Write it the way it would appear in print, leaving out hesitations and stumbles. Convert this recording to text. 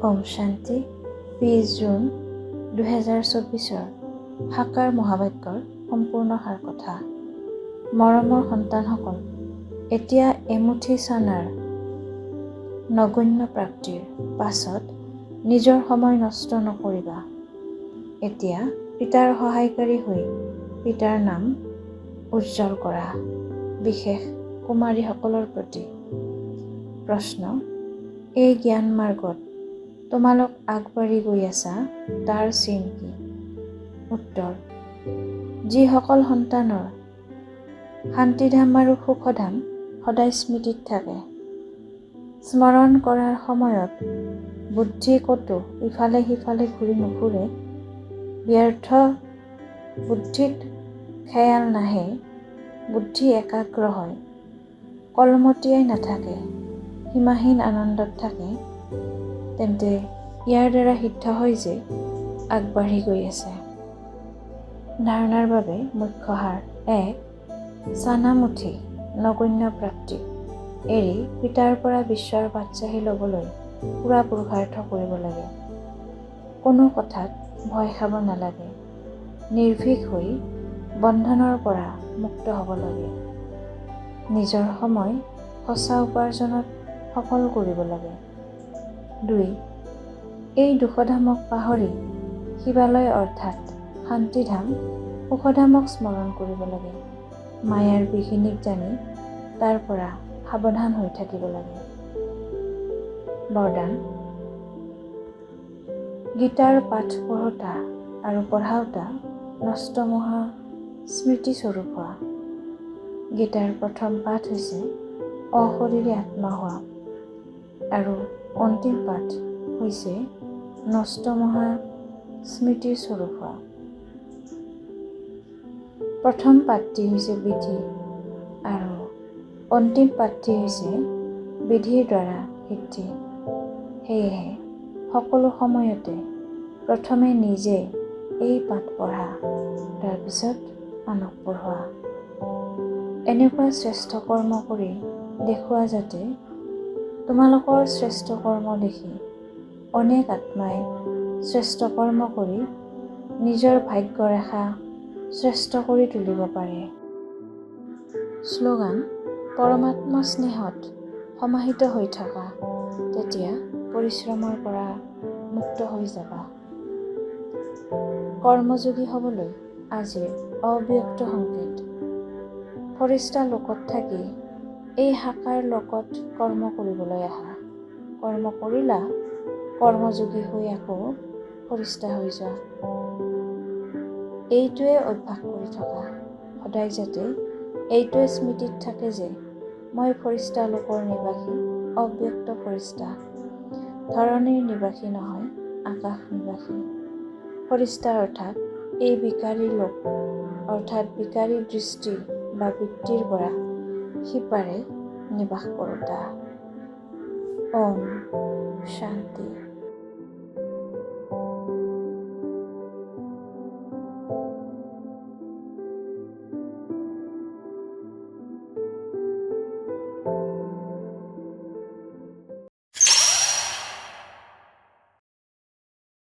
ওম শান্তি 20 জুন 2024 সাকাৰ মহাবাক্যৰ সম্পূৰ্ণ সাৰ কথা। মৰমৰ সন্তানসকল, এতিয়া এমুঠি চানাৰ নগণ্য প্ৰাপ্তিৰ পাছত নিজৰ সময় নষ্ট নকৰিবা। এতিয়া পিতাৰ সহায়কাৰী হৈ পিতাৰ নাম উজ্জ্বল কৰা। বিশেষ কুমাৰীসকলৰ প্ৰতি প্ৰশ্ন, এই জ্ঞান মাৰ্গত তোমালোক আগবাঢ়ি গৈ আছা তাৰ চিন কি? উত্তৰ, যিসকল সন্তানৰ শান্তিধাম আৰু সুখধাম সদায় স্মৃতিত থাকে, স্মৰণ কৰাৰ সময়ত বুদ্ধি ক'তো ইফালে সিফালে ঘূৰি নুফুৰে, ব্যৰ্থ বুদ্ধিত খেয়াল নাহে, বুদ্ধি একাগ্ৰ হয়, কলমতিয়াই নাথাকে, সীমাহীন আনন্দত থাকে, তেন্তে ইয়াৰ দ্বাৰা সিদ্ধ হয় যে আগবাঢ়ি গৈ আছে। ধাৰণাৰ বাবে মুখ্য সাৰ 1. চানামুঠি নগণ্য প্ৰাপ্তি এৰি পিতাৰ পৰা বিশ্বৰ বাদশ্বাহী ল'বলৈ পুৰা পুৰুষাৰ্থ কৰিব লাগে। কোনো কথাত ভয় খাব নালাগে। নিৰ্ভীক হৈ বন্ধনৰ পৰা মুক্ত হ'ব লাগে। নিজৰ সময় সঁচা উপাৰ্জনত সফল কৰিব লাগে। 2. এই দুখধামক পাহৰি শিৱালয় অৰ্থাৎ শান্তিধাম সুখধামক স্মৰণ কৰিব লাগে। মায়াৰ বিঘিনিক জানি তাৰ পৰা সাৱধান হৈ থাকিব লাগে। বৰদান, গীতাৰ পাঠ পঢ়োতা আৰু পঢ়াওতা নষ্টমোহা স্মৃতিস্বৰূপ হোৱা। গীতাৰ প্ৰথম পাঠ হৈছে অশৰীৰী আত্মা হোৱা আৰু অন্তিম পাঠ হৈছে নষ্টমোহা স্মৃতিৰ স্বৰূপ হোৱা। প্ৰথম পাঠটি হৈছে বিধি আৰু অন্তিম পাঠটি হৈছে বিধিৰ দ্বাৰা সিদ্ধি। সেয়েহে সকলো সময়তে প্ৰথমে নিজে এই পাঠ পঢ়া, তাৰপিছত আনক পঢ়োৱা। এনেকুৱা শ্ৰেষ্ঠ কৰ্ম কৰি দেখুওৱা যাতে তোমালোকৰ শ্ৰেষ্ঠ কৰ্ম দেখি অনেক আত্মাই শ্ৰেষ্ঠ কৰ্ম কৰি নিজৰ ভাগ্যৰেখা শ্ৰেষ্ঠ কৰি তুলিব পাৰে। শ্লোগান, পৰমাত্মা স্নেহত সমাহিত হৈ থকা, তেতিয়া পৰিশ্ৰমৰ পৰা মুক্ত হৈ যাবা। কৰ্মযোগী হ'বলৈ আজিৰ অব্যক্ত সংকেত। ফৰিষ্টা লোকত থাকি এই সাকাৰ লোকত কৰ্ম কৰিবলৈ আহা। কৰ্ম কৰিলা, কৰ্মযোগী হৈ আকৌ ফৰিষ্টা হৈ যোৱা। এইটোৱে অভ্যাস কৰি থকা। সদায় যাতে এইটোৱে স্মৃতিত থাকে যে মই ফৰিষ্টা লোকৰ নিবাসী, অব্যক্ত ফৰিষ্টা, ধৰণীৰ নিবাসী নহয়, আকাশ নিবাসী। ফৰিষ্টা অৰ্থাৎ এই বিকাৰী লোক অৰ্থাৎ বিকাৰী দৃষ্টি বা বৃত্তিৰ পৰা সিপাৰে নিবাস কৰোঁতা। ওম শান্তি।